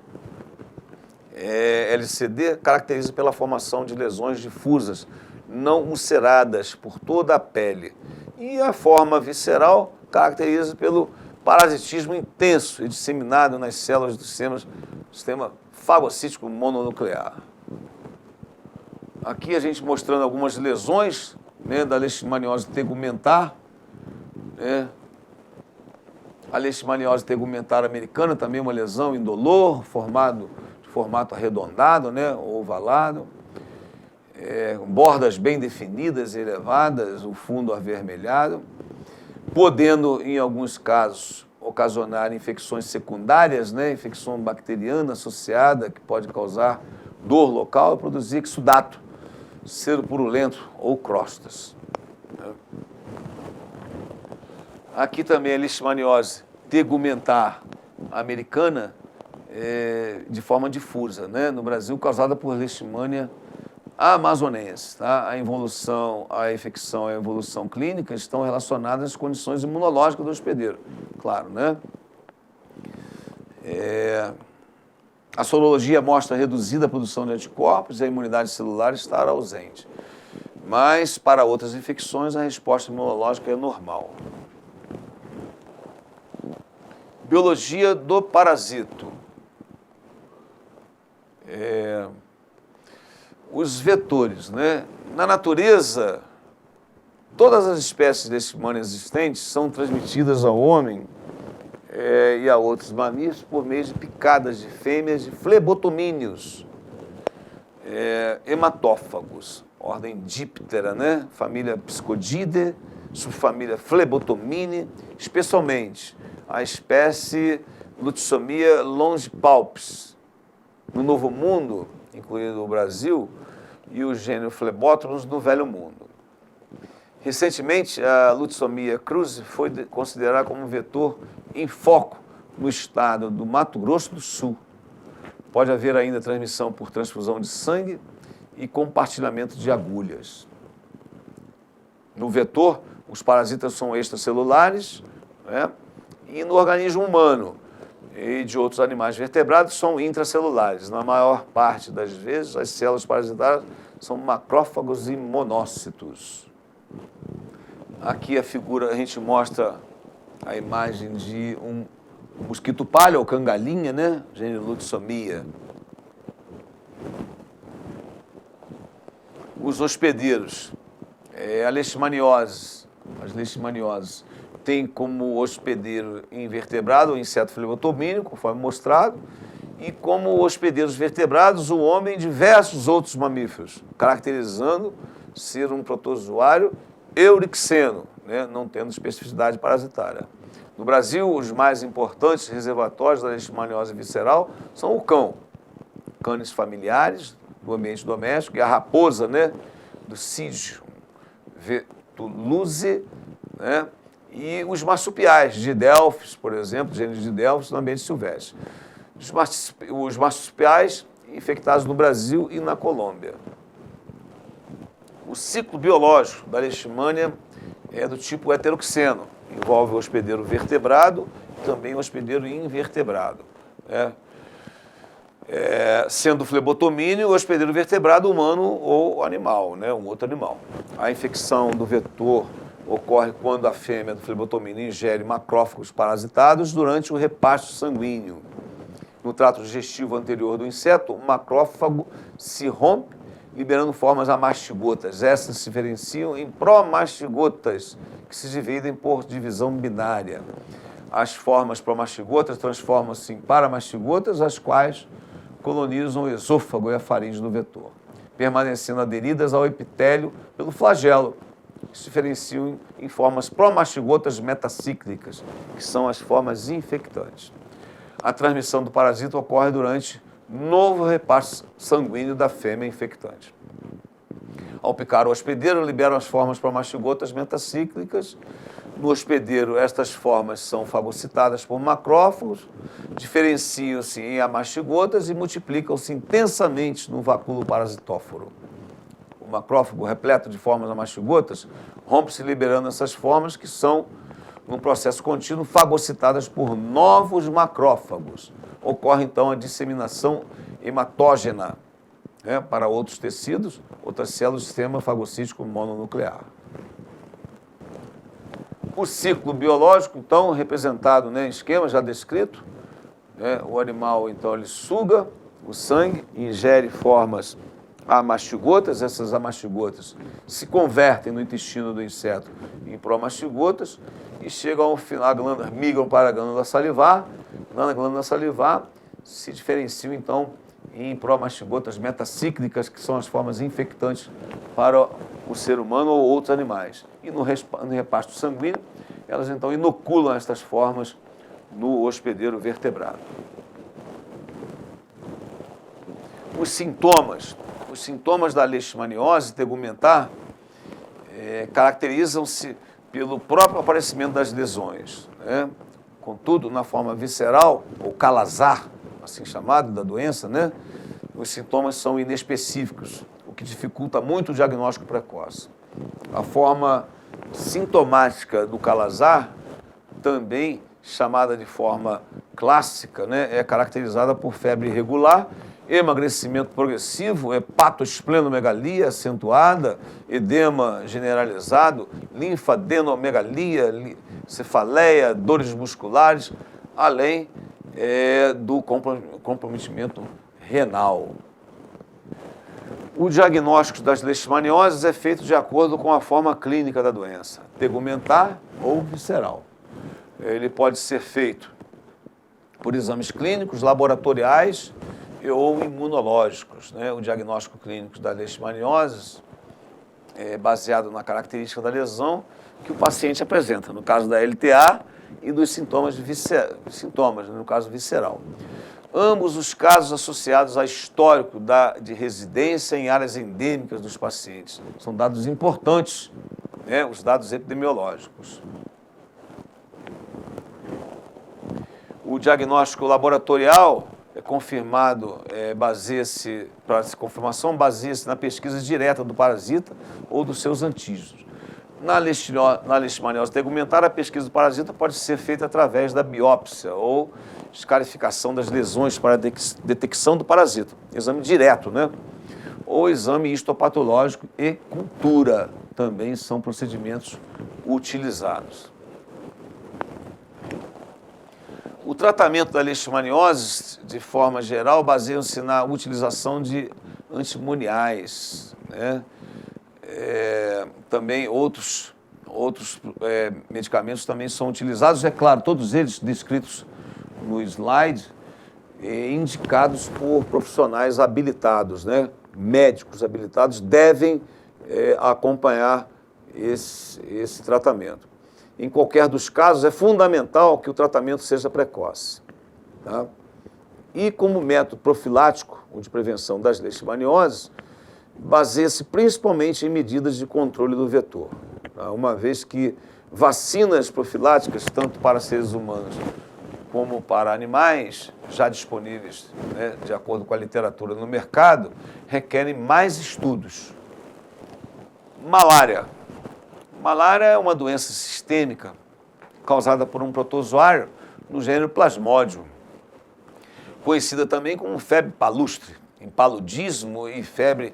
LCD, caracteriza pela formação de lesões difusas, não ulceradas por toda a pele. E a forma visceral caracteriza pelo parasitismo intenso e disseminado nas células do sistema fagocítico mononuclear. Aqui a gente mostrando algumas lesões né, da leishmaniose tegumentar, né? A leishmaniose tegumentar americana também é uma lesão indolor, de formato arredondado, né, ou ovalado, bordas bem definidas e elevadas, o fundo avermelhado, podendo, em alguns casos, ocasionar infecções secundárias, né, infecção bacteriana associada, que pode causar dor local e produzir exudato, sero purulento ou crostas. Aqui também a leishmaniose tegumentar americana, de forma difusa, né? No Brasil, causada por Leishmania amazonense. Tá? A infecção e a evolução clínica estão relacionadas às condições imunológicas do hospedeiro, claro, né? A sorologia mostra reduzida a produção de anticorpos e a imunidade celular estar ausente. Mas, para outras infecções, a resposta imunológica é normal. Biologia do parasito. Os vetores, né? Na natureza, todas as espécies de leishmania existentes são transmitidas ao homem e a outros mamíferos por meio de picadas de fêmeas de flebotomíneos, hematófagos, ordem Diptera, né? Família Pscodidae, subfamília Flebotomine, especialmente a espécie Lutsomia longipalpis, no Novo Mundo, incluindo o Brasil, e o gênero Phlebotomus no Velho Mundo. Recentemente, a Lutsomia cruzi foi considerada como um vetor em foco no estado do Mato Grosso do Sul. Pode haver ainda transmissão por transfusão de sangue e compartilhamento de agulhas. No vetor, os parasitas são extracelulares, né? E no organismo humano e de outros animais vertebrados são intracelulares. Na maior parte das vezes, as células parasitárias são macrófagos e monócitos. Aqui a gente mostra a imagem de um mosquito palha, ou cangalinha, né? Gênero Lutsomia. Os hospedeiros, as leishmanioses têm como hospedeiro invertebrado o inseto flebotomíneo, conforme mostrado, e como hospedeiros vertebrados o homem e diversos outros mamíferos, caracterizando ser um protozoário eurixeno, né, não tendo especificidade parasitária. No Brasil, os mais importantes reservatórios da leishmaniose visceral são o cão, cães familiares do ambiente doméstico, e a raposa, né, do Sidium vetuluze, né, e os marsupiais, de Delphis, por exemplo, gênero de Delphis, no ambiente silvestre. Os marsupiais infectados no Brasil e na Colômbia. O ciclo biológico da leishmania é do tipo heteroxeno, envolve o hospedeiro vertebrado e também o hospedeiro invertebrado, né? Sendo o flebotomíneo o hospedeiro vertebrado humano ou animal, né? Um outro animal. A infecção do vetor ocorre quando a fêmea do flebotomíneo ingere macrófagos parasitados durante o repasto sanguíneo. No trato digestivo anterior do inseto, o macrófago se rompe, liberando formas amastigotas. Essas se diferenciam em promastigotas, que se dividem por divisão binária. As formas promastigotas transformam-se em paramastigotas, as quais colonizam o esôfago e a faringe do vetor, permanecendo aderidas ao epitélio pelo flagelo, que se diferenciam em formas promastigotas metacíclicas, que são as formas infectantes. A transmissão do parasita ocorre durante novo repasto sanguíneo da fêmea infectante. Ao picar o hospedeiro, liberam as formas promastigotas metacíclicas. No hospedeiro, estas formas são fagocitadas por macrófagos, diferenciam-se em amastigotas e multiplicam-se intensamente no vacúolo parasitóforo. O macrófago, repleto de formas amastigotas, rompe-se liberando essas formas que são, num processo contínuo, fagocitadas por novos macrófagos. Ocorre, então, a disseminação hematógena, né, para outros tecidos, outras células do sistema fagocítico mononuclear. O ciclo biológico, então, representado, né, em esquema já descrito, né, o animal, então, ele suga o sangue, ingere formas amastigotas, essas amastigotas se convertem no intestino do inseto em promastigotas e chegam ao final, migram para a glândula salivar. Na glândula salivar se diferenciam, então, em promastigotas metacíclicas, que são as formas infectantes para o ser humano ou outros animais. E no repasto sanguíneo, elas, então, inoculam estas formas no hospedeiro vertebrado. Os sintomas da leishmaniose tegumentar caracterizam-se pelo próprio aparecimento das lesões, né? Contudo, na forma visceral, ou calazar, assim chamado, da doença, né? Os sintomas são inespecíficos, o que dificulta muito o diagnóstico precoce. A forma sintomática do calazar, também chamada de forma clássica, né? É caracterizada por febre irregular, emagrecimento progressivo, hepatosplenomegalia acentuada, edema generalizado, linfadenomegalia, cefaleia, dores musculares, além do comprometimento renal. O diagnóstico das leishmanioses é feito de acordo com a forma clínica da doença, tegumentar ou visceral. Ele pode ser feito por exames clínicos, laboratoriais ou imunológicos, né? O diagnóstico clínico da leishmaniose é baseado na característica da lesão que o paciente apresenta, no caso da LTA e dos sintomas, no caso visceral. Ambos os casos associados a histórico de residência em áreas endêmicas dos pacientes. São dados importantes, né? Os dados epidemiológicos. O diagnóstico laboratorial é confirmado, para essa confirmação, baseia-se na pesquisa direta do parasita ou dos seus antígenos. Na leishmaniose tegumentar, a pesquisa do parasita pode ser feita através da biópsia ou escarificação das lesões para a detecção do parasita. Exame direto, né? Ou exame histopatológico e cultura também são procedimentos utilizados. O tratamento da leishmaniose, de forma geral, baseia-se na utilização de antimoniais, né? Também outros medicamentos também são utilizados, é claro, todos eles descritos no slide, indicados por profissionais habilitados, né? Médicos habilitados devem acompanhar esse tratamento. Em qualquer dos casos, é fundamental que o tratamento seja precoce, tá? E como método profilático ou de prevenção das leishmanioses, baseia-se principalmente em medidas de controle do vetor, tá? Uma vez que vacinas profiláticas, tanto para seres humanos como para animais, já disponíveis, né, de acordo com a literatura no mercado, requerem mais estudos. Malária. Malária é uma doença sistêmica causada por um protozoário no gênero Plasmodium, conhecida também como febre palustre, impaludismo e febre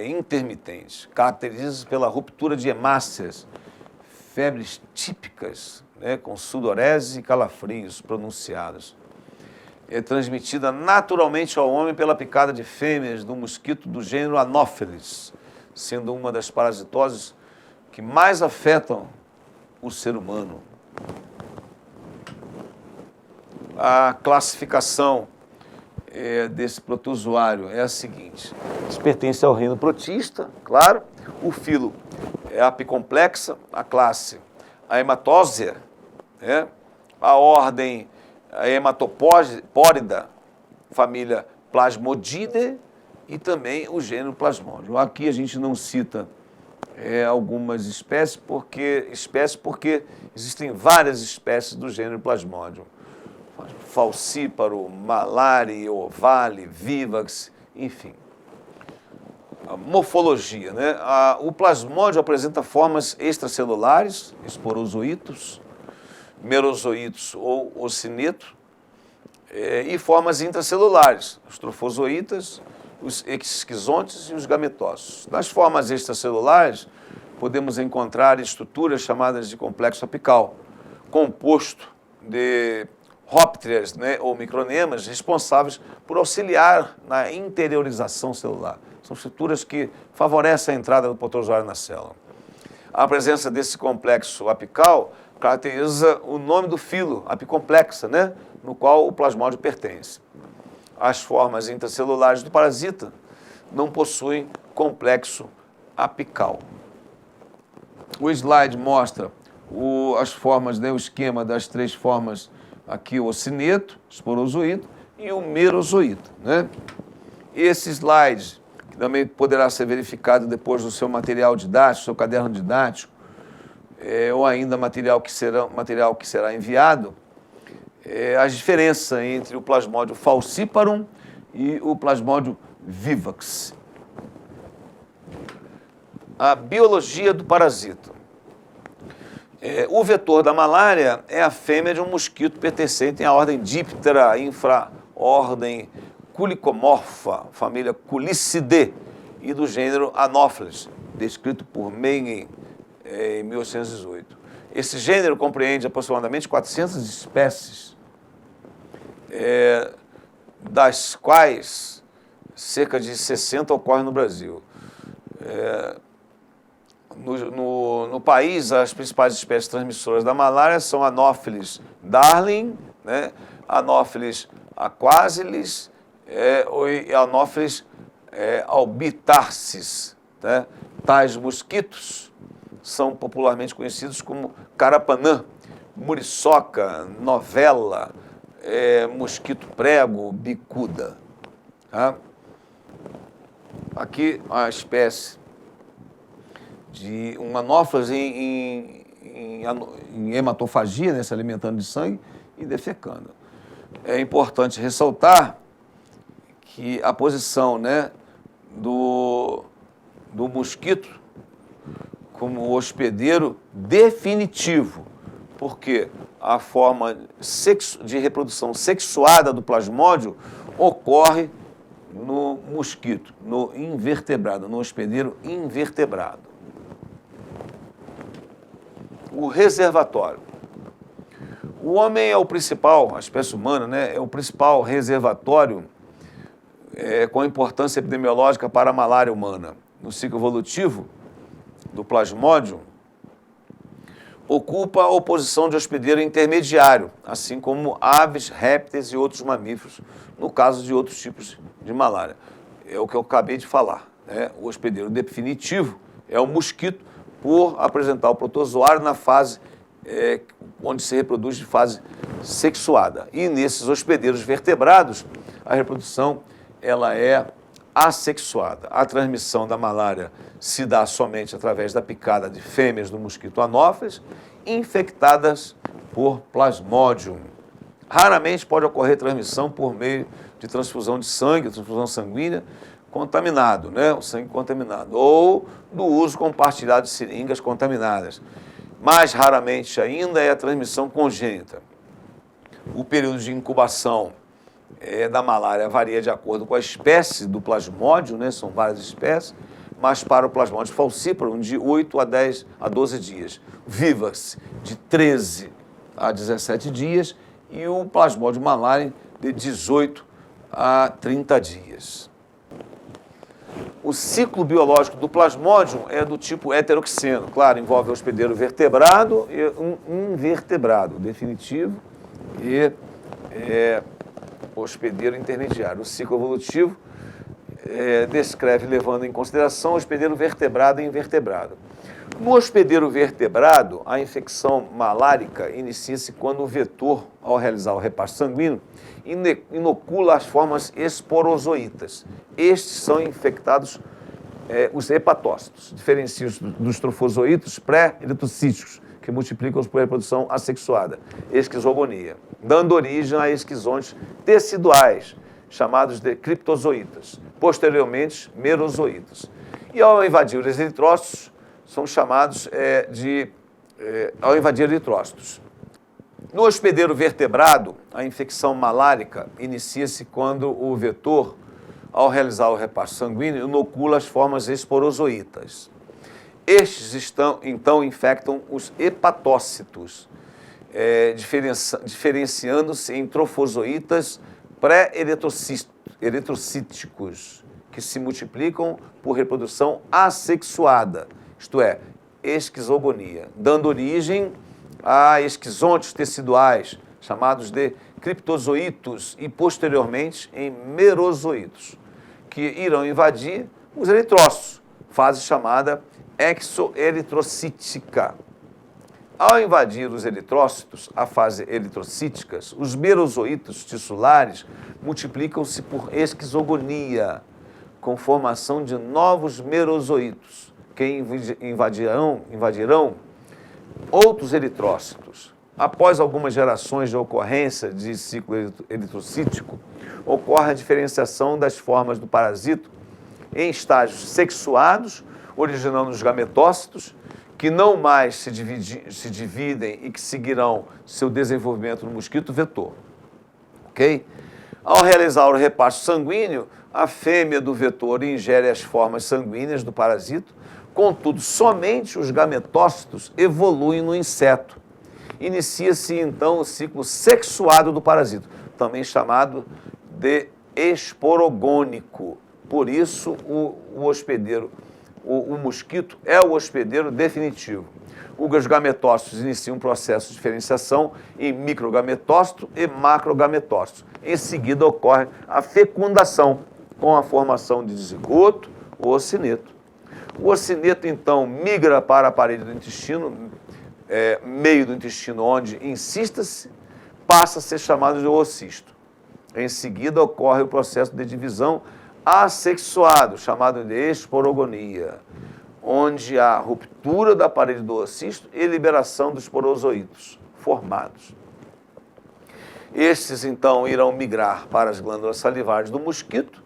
intermitente. Caracteriza-se pela ruptura de hemácias, febres típicas, né, com sudorese e calafrios pronunciados. É transmitida naturalmente ao homem pela picada de fêmeas do mosquito do gênero Anopheles, sendo uma das parasitoses que mais afetam o ser humano. A classificação desse protozoário é a seguinte: eles pertencem ao reino protista, claro, o filo é apicomplexa, a classe a Hematósia, né? A ordem a Hematopórida, família Plasmodidae e também o gênero Plasmodium. Aqui a gente não cita algumas espécies porque existem várias espécies do gênero Plasmodium. Falcíparo, Malari, Ovale, Vivax, enfim. A morfologia, né? O plasmódio apresenta formas extracelulares, esporozoítos, merozoítos ou ocineto, e formas intracelulares, os trofozoítas, os exquisontes e os gametócitos. Nas formas extracelulares, podemos encontrar estruturas chamadas de complexo apical, composto de rópteras, né, ou micronemas responsáveis por auxiliar na interiorização celular. São estruturas que favorecem a entrada do protozoário na célula. A presença desse complexo apical caracteriza o nome do filo, apicomplexa, né? No qual o plasmódio pertence. As formas intracelulares do parasita não possuem complexo apical. O slide mostra as formas, né, o esquema das três formas, aqui o ocineto, esporozoíto e o merozoíto, né? Esse slide, que também poderá ser verificado depois no seu material didático, seu caderno didático, ou ainda material que será enviado, a diferença entre o plasmódio falciparum e o plasmódio vivax. A biologia do parasita. O vetor da malária é a fêmea de um mosquito pertencente à ordem Diptera, infraordem Culicomorpha, família Culicidae, e do gênero Anopheles, descrito por Meigen em 1818. Esse gênero compreende aproximadamente 400 espécies, das quais cerca de 60 ocorrem no Brasil. No país, as principais espécies transmissoras da malária são Anopheles darling, né? Anopheles aquasilis e Anopheles albitarsis. Né? Tais mosquitos são popularmente conhecidos como carapanã, muriçoca, novela, mosquito prego, bicuda. Tá? Aqui a espécie de um Anopheles em hematofagia, né, se alimentando de sangue e defecando. É importante ressaltar que a posição, né, do mosquito como hospedeiro definitivo, porque a forma de reprodução sexuada do plasmódio ocorre no mosquito, no invertebrado, no hospedeiro invertebrado. O reservatório. O homem é o principal, a espécie humana, né, é o principal reservatório com importância epidemiológica para a malária humana. No ciclo evolutivo do plasmódio, ocupa a posição de hospedeiro intermediário, assim como aves, répteis e outros mamíferos, no caso de outros tipos de malária. É o que eu acabei de falar, né? O hospedeiro definitivo é o mosquito, por apresentar o protozoário na fase onde se reproduz de fase sexuada. E nesses hospedeiros vertebrados, a reprodução ela é assexuada. A transmissão da malária se dá somente através da picada de fêmeas do mosquito Anopheles infectadas por plasmódium. Raramente pode ocorrer transmissão por meio de transfusão de sangue, transfusão sanguínea, contaminado, né? O sangue contaminado, ou do uso compartilhado de seringas contaminadas. Mais raramente ainda é a transmissão congênita. O período de incubação da malária varia de acordo com a espécie do plasmódio, né? São várias espécies, mas para o plasmódio falciparum de 8 a 12 dias. Vivax de 13 a 17 dias e o plasmódio malária de 18 a 30 dias. O ciclo biológico do plasmódium é do tipo heteroxeno. Claro, envolve o hospedeiro vertebrado e um invertebrado definitivo e hospedeiro intermediário. O ciclo evolutivo descreve, levando em consideração, o hospedeiro vertebrado e invertebrado. No hospedeiro vertebrado, a infecção malárica inicia-se quando o vetor, ao realizar o repasto sanguíneo, inocula as formas esporozoítas. Estes são infectados os hepatócitos, diferenciam-se dos trofozoítos pré-eritrocíticos, que multiplicam-se por reprodução assexuada, esquizogonia, dando origem a esquizões teciduais, chamados de criptozoítas, posteriormente merozoítas. E ao invadir os eritrócitos, são chamados ao invadir eritrócitos. No hospedeiro vertebrado, a infecção malárica inicia-se quando o vetor, ao realizar o repasto sanguíneo, inocula as formas esporozoítas. Estes então infectam os hepatócitos, diferenciando-se em trofozoítas pré-eritrocíticos que se multiplicam por reprodução assexuada, isto é, esquizogonia, dando origem a esquizontes teciduais, chamados de criptozoítos, e posteriormente em merozoítos, que irão invadir os eritrócitos, fase chamada exoeritrocítica. Ao invadir os eritrócitos, a fase eritrocítica, os merozoítos tissulares multiplicam-se por esquizogonia, com formação de novos merozoítos, que invadirão outros eritrócitos. Após algumas gerações de ocorrência de ciclo eritrocítico, ocorre a diferenciação das formas do parasito em estágios sexuados, originando os gametócitos, que não mais se dividem e que seguirão seu desenvolvimento no mosquito vetor. Ok? Ao realizar o reparto sanguíneo, a fêmea do vetor ingere as formas sanguíneas do parasito, contudo, somente os gametócitos evoluem no inseto. Inicia-se, então, o ciclo sexuado do parasito, também chamado de esporogônico. Por isso, o hospedeiro, o mosquito é o hospedeiro definitivo. Os gametócitos iniciam um processo de diferenciação em microgametócito e macrogametócito. Em seguida, ocorre a fecundação, com a formação de zigoto ou ocineto. O ocineto, então, migra para a parede do intestino, meio do intestino, onde insista-se, passa a ser chamado de oocisto. Em seguida, ocorre o processo de divisão assexuado, chamado de esporogonia, onde há ruptura da parede do oocisto e liberação dos porozoítos formados. Estes, então, irão migrar para as glândulas salivares do mosquito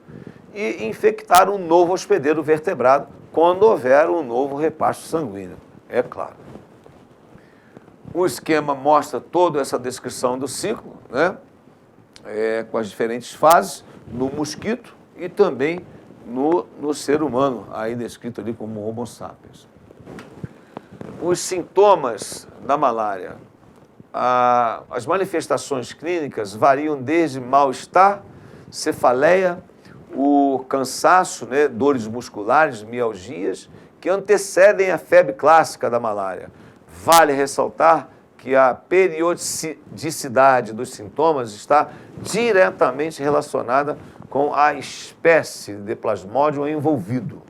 e infectar um novo hospedeiro vertebrado quando houver um novo reparto sanguíneo, é claro. O esquema mostra toda essa descrição do ciclo, né? Com as diferentes fases no mosquito e também no ser humano, aí descrito ali como Homo sapiens. Os sintomas da malária. As manifestações clínicas variam desde mal-estar, cefaleia, o cansaço, né, dores musculares, mialgias, que antecedem a febre clássica da malária. Vale ressaltar que a periodicidade dos sintomas está diretamente relacionada com a espécie de plasmódio envolvido.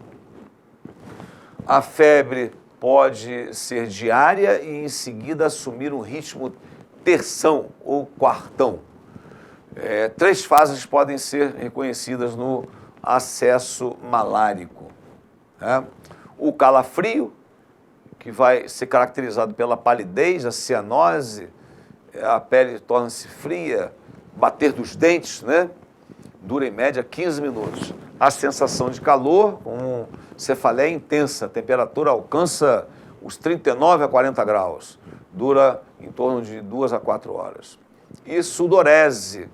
A febre pode ser diária e, em seguida, assumir um ritmo terção ou quartão. 3 fases podem ser reconhecidas no acesso malárico. O calafrio, que vai ser caracterizado pela palidez, a cianose, a pele torna-se fria, bater dos dentes, né? Dura em média 15 minutos. A sensação de calor, com cefaleia intensa, a temperatura alcança os 39 a 40 graus, dura em torno de 2 a 4 horas. E sudorese,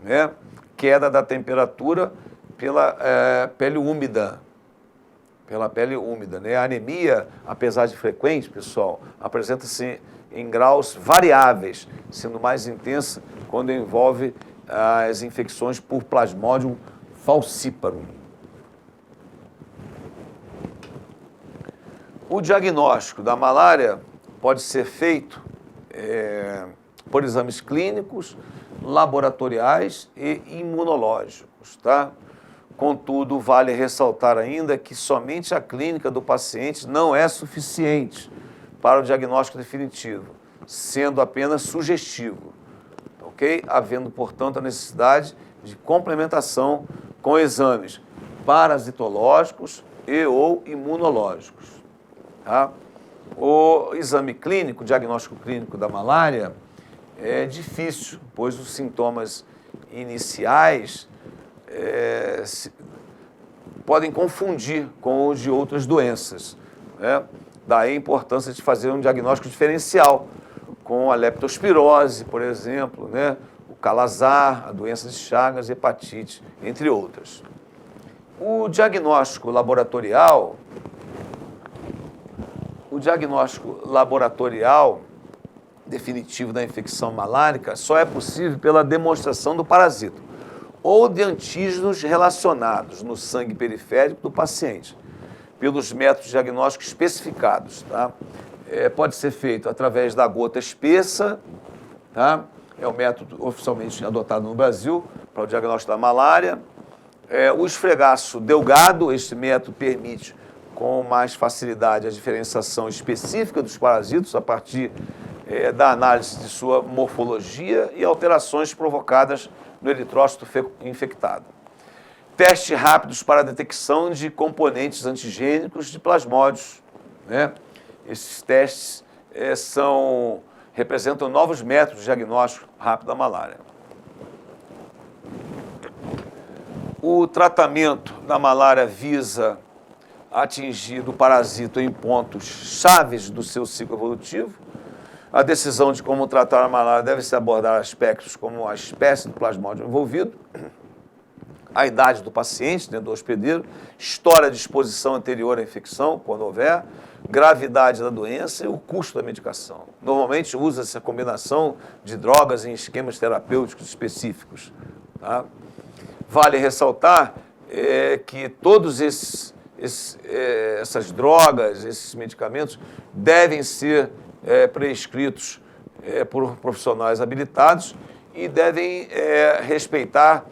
né? Queda da temperatura pela pele úmida. Né? A anemia, apesar de frequente, pessoal, apresenta-se em graus variáveis, sendo mais intensa quando envolve as infecções por Plasmodium falciparum. O diagnóstico da malária pode ser feito por exames clínicos, laboratoriais e imunológicos, tá? Contudo, vale ressaltar ainda que somente a clínica do paciente não é suficiente para o diagnóstico definitivo, sendo apenas sugestivo, ok? Havendo, portanto, a necessidade de complementação com exames parasitológicos e ou imunológicos, tá? O exame clínico, o diagnóstico clínico da malária é difícil, pois os sintomas iniciais podem confundir com os de outras doenças, né? Daí a importância de fazer um diagnóstico diferencial, com a leptospirose, por exemplo, né? O calazar, a doença de Chagas, hepatite, entre outras. O diagnóstico laboratorial definitivo da infecção malárica só é possível pela demonstração do parasito. ou de antígenos relacionados no sangue periférico do paciente, pelos métodos diagnósticos especificados. Tá? Pode ser feito através da gota espessa, tá? É o método oficialmente adotado no Brasil para o diagnóstico da malária. O esfregaço delgado, este método permite com mais facilidade a diferenciação específica dos parasitos a partir da análise de sua morfologia e alterações provocadas no eritrócito infectado. Testes rápidos para a detecção de componentes antigênicos de plasmódios, né? Esses testes representam novos métodos de diagnóstico rápido da malária. O tratamento da malária visa atingir o parasito em pontos chaves do seu ciclo evolutivo. A decisão de como tratar a malária deve-se abordar aspectos como a espécie do plasmódio envolvido, a idade do paciente, do hospedeiro, história de exposição anterior à infecção, quando houver, gravidade da doença e o custo da medicação. Normalmente usa-se a combinação de drogas em esquemas terapêuticos específicos. Tá? Vale ressaltar que todos essas drogas, esses medicamentos, devem ser prescritos por profissionais habilitados e devem respeitar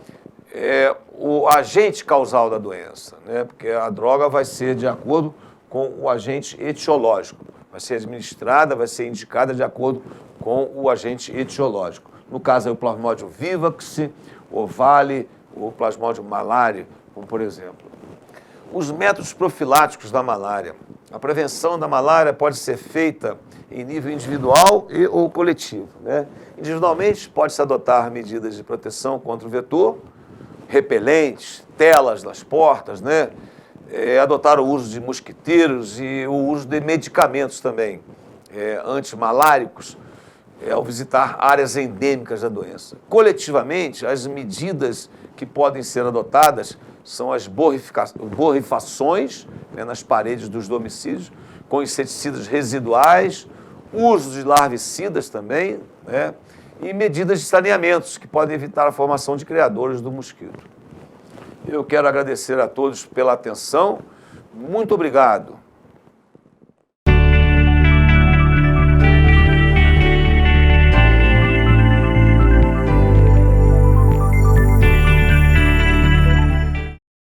o agente causal da doença, né? Porque a droga vai ser de acordo com o agente etiológico, vai ser administrada, vai ser indicada de acordo com o agente etiológico. No caso, é o Plasmodium vivax, o Vale, o Plasmodium malariae, como por exemplo. Os métodos profiláticos da malária. A prevenção da malária pode ser feita em nível individual ou coletivo, né? Individualmente, pode-se adotar medidas de proteção contra o vetor, repelentes, telas nas portas, né? Adotar o uso de mosquiteiros e o uso de medicamentos também, antimaláricos, ao visitar áreas endêmicas da doença. Coletivamente, as medidas que podem ser adotadas são as borrifações, né, nas paredes dos domicílios, com inseticidas residuais, uso de larvicidas também, né, e medidas de saneamentos que podem evitar a formação de criadores do mosquito. Eu quero agradecer a todos pela atenção. Muito obrigado.